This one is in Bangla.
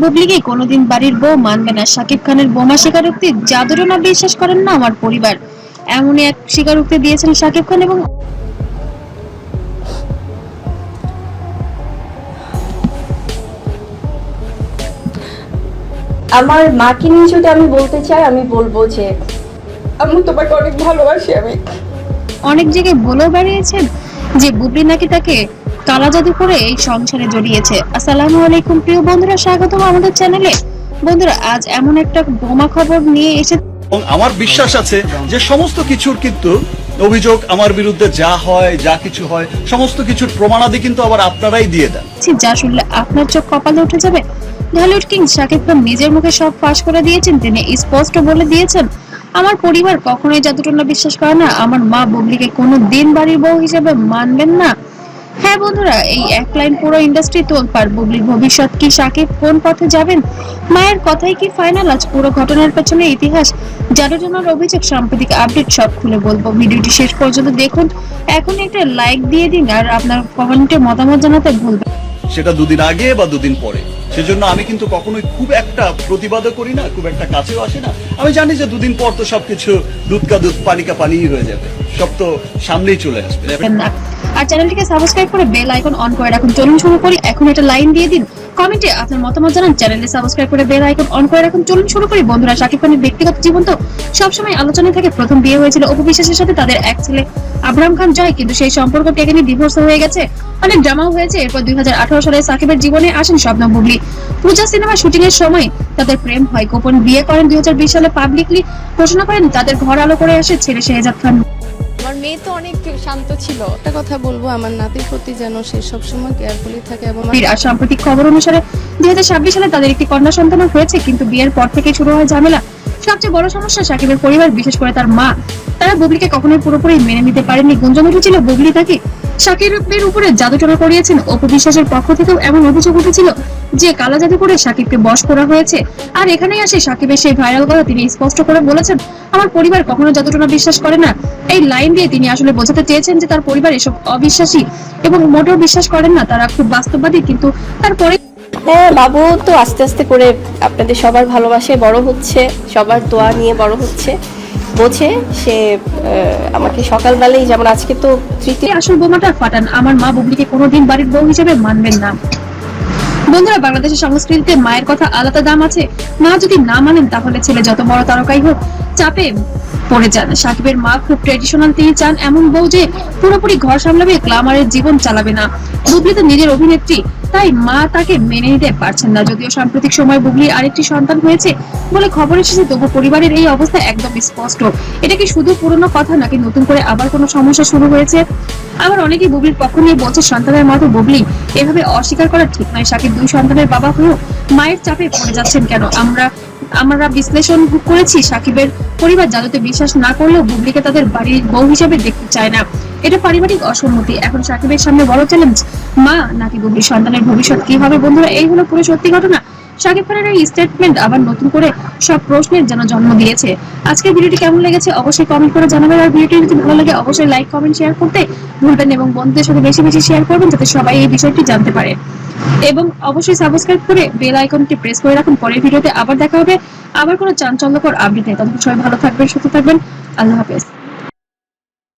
বুবলিকে কোনোদিন বাড়ির বউ মানবে না। শাকিব খানের বোমা স্বীকারোক্তি জাদুটনা বিশ্বাস করেন না আমার পরিবার, এমনই এক স্বীকারোক্তি দিয়েছেন শাকিব খান। এবং আমার মাকে নিয়ে যদি আমি বলতে চাই, আমি বলবো যে আম্মু তোমাকে অনেক ভালোবাসি। আমি অনেক জায়গায় বলেও বেরিয়েছেন যে বুবলি নাকি তাকে কালা জাদু করে এই সংসারে জড়িয়েছে। আসসালামু আলাইকুম প্রিয় বন্ধুরা, স্বাগতম আমাদের চ্যানেলে। বন্ধুরা, আজ এমন একটা বোমা খবর নিয়ে এসে এবং আমার বিশ্বাস আছে যে সমস্ত কিছুর কিন্তু অভিযোগ আমার বিরুদ্ধে যা হয়, যা কিছু হয়, সমস্ত কিছুর প্রমাণাদি কিন্তু আবার আপনারাই দিয়ে দেন। যা শুনলে আপনার চোখ কপালে উঠে যাবে। ঢালিউড কিং শাকিব খান নিজের মুখে সব ফাঁস করে দিয়েছেন। তিনি স্পষ্ট বলে দিয়েছেন, আমার পরিবার কখনোই জাদুটনা বিশ্বাস করে না। আমার মা বুবলিকে কোনো দিন বাড়ির বউ হিসেবে মানবেন না। হ্যাঁ বন্ধুরা, এই এক লাইন পুরো ইন্ডাস্ট্রি তোলপাড়। বুবলির ভবিষ্যৎ কি, শাকিব কোন পথে যাবেন, মায়ের কথাই কি ফাইনাল? আজ পুরো ঘটনার পেছনে ইতিহাস, জাদুটনার অভিযোগ, সাম্প্রতিক আপডেট সব খুলে বলবো। ভিডিওটি শেষ পর্যন্ত দেখুন। এখন একটা লাইক দিয়ে দিন আর আপনার কমেন্টে মতামত জানাতে ভুলবেন। সেটা দুদিন আগে বা দুদিন পরে, সেজন্য আমি কিন্তু কখনোই খুব একটা প্রতিবাদও করি না, খুব একটা কাছেও আসি না। আমি জানি যে দুদিন পর তো সবকিছু দুধ কা দুধ পানি কা পানি হয়ে যাবে, সব তো সামনেই চলে আসবে। আর চ্যানেলটিকে সাবস্ক্রাইব করে বেল আইকন অন করে রাখুন। চলুন শুরু করি। এখন একটা লাইন দিয়ে দিন, কমেন্টে আপনার মতামত জানান, চ্যানেলটি সাবস্ক্রাইব করে বেল আইকন অন করে রাখুন। চলুন শুরু করি। বন্ধুরা, শাকিব খানের ব্যক্তিগত জীবন তো সবসময় আলোচনায় থাকে। প্রথম বিয়ে হয়েছিল অপু বিশ্বাসের সাথে, তাদের এক ছেলে আব্রাহাম খান জয়, কিন্তু সেই সম্পর্ক টেকে নিয়ে ডিভোর্স হয়ে গেছে, অনেক ড্রামাও হয়েছে। এরপর 2018 সালে শাকিবের জীবনে আসেন শবনম বুবলি। পূজা সিনেমা শুটিং এর সময় তাদের প্রেম হয়, গোপন বিয়ে করেন। 2020 সালে পাবলিকলি ঘোষণা করেন। তাদের ঘর আলো করে আসে ছেলে শেহজাদ খান। আমার মেয়ে তো অনেক শান্ত ছিল। একটা কথা বলবো, আমার নাতির প্রতি যেন সে সবসময় কেয়ারফুলি থাকে। এবং আর সাম্প্রতিক খবর অনুসারে 2026 সালে তাদের একটি কন্যা সন্তান হয়েছে, কিন্তু বিয়ের পর থেকে শুরু হয় ঝামেলা। সবচেয়ে বড় সমস্যা শাকিবের পরিবার, বিশেষ করে তার মা। তারা বুবলিকে কখনোই পুরোপুরি মেনে নিতে পারেনি। গুঞ্জন উঠেছিল বুবলি তাকে শাকিবের উপরে জাদুটনা করিয়েছেন। অপু বিশ্বাসের পক্ষ থেকেও এমন অভিযোগ উঠেছিল যে কালা জাদু করে শাকিবকে বশ করা হয়েছে। আর এখানেই আসে শাকিবের সেই ভাইরাল কথা। তিনি স্পষ্ট করে বলেছেন, আমার পরিবার কখনো জাদুটনা বিশ্বাস করে না। এই লাইন দিয়ে তিনি আসলে বোঝাতে চেয়েছেন যে তার পরিবার এসব অবিশ্বাসী এবং মোটেও বিশ্বাস করেন না। তারা খুব বাস্তববাদী, কিন্তু তারপরে হ্যাঁ, বাবু তো আস্তে আস্তে করে আপনাদের সবার ভালোবাসায় বড় হচ্ছে, সবার দোয়া নিয়ে বড় হচ্ছে। বোঝে সে আমাকে সকালবেলায়, যেমন আজকে তো তৃতীয় আসল বোমাটা ফাটান, আমার মা বুবলিকে কোনোদিন বাড়ির বউ হিসেবে মানবেন না। বন্ধুরা, বাংলাদেশের সংস্কৃতিতে মায়ের কথা আলাদা দাম আছে। মা যদি না মানেন, তাহলে ছেলে যত বড় তারকাই হোক চাপে পড়ে যান। সাকিবের মা খুব ট্রেডিশনাল। তিনি চান এমন বউ যে পুরোপুরি ঘর সামলাবে, গ্ল্যামারের জীবন চালাবে না। বুবলি তো নিজের অভিনেত্রী, তাই মা তাকে মেনে নিতে পারছেন না। যদিও সাম্প্রতিক সময় বুবলি আরেকটি সন্তান হয়েছে বলে খবর এসেছে, তবু পরিবারের এই অবস্থা একদম স্পষ্ট। এটা কি শুধু পুরনো কথা, নাকি নতুন করে আবার কোনো সমস্যা শুরু হয়েছে? আবার অনেকেই বুবলির পক্ষ নিয়ে বলছে, সন্তানের মতো বুবলি এভাবে অস্বীকার করা ঠিক নয়। সাকিব দুই সন্তানের বাবা হয়েও মায়ের চাপে পড়ে যাচ্ছেন কেন? আমরা বিশ্লেষণ করেছি, সাকিবের পরিবার জাদুতে বিশ্বাস না করলেও বুবলিকে তাদের বাড়ির বউ হিসেবে দেখতে চায় না। এটা পারিবারিক অসম্মতি। এখন সাকিবের সামনে বড় চ্যালেঞ্জ, মা নাকি বুবলির সন্তানের ভবিষ্যৎ কি হবে? বন্ধুরা, এই হলো পুরো সত্যি ঘটনা। শাকিব খানের এই স্টেটমেন্ট আবার নতুন করে সব প্রশ্নের যেন জন্ম দিয়েছে। আজকের ভিডিওটি কেমন লেগেছে অবশ্যই কমেন্ট করে জানাবেন। আর ভিডিওটি যদি ভালো লাগে অবশ্যই লাইক, কমেন্ট, শেয়ার করতে ভুলবেন এবং বন্ধুদের সাথে বেশি বেশি শেয়ার করবেন, যাতে সবাই এই বিষয়টি জানতে পারে। এবং অবশ্যই সাবস্ক্রাইব করে বেল আইকনটি প্রেস করে রাখুন। পরের ভিডিওতে আবার দেখা হবে আবার কোনো চাঞ্চল্যকর আপডেটে। ততক্ষণ সবাই ভালো থাকবেন, সুস্থ থাকবেন। আল্লাহ হাফেজ।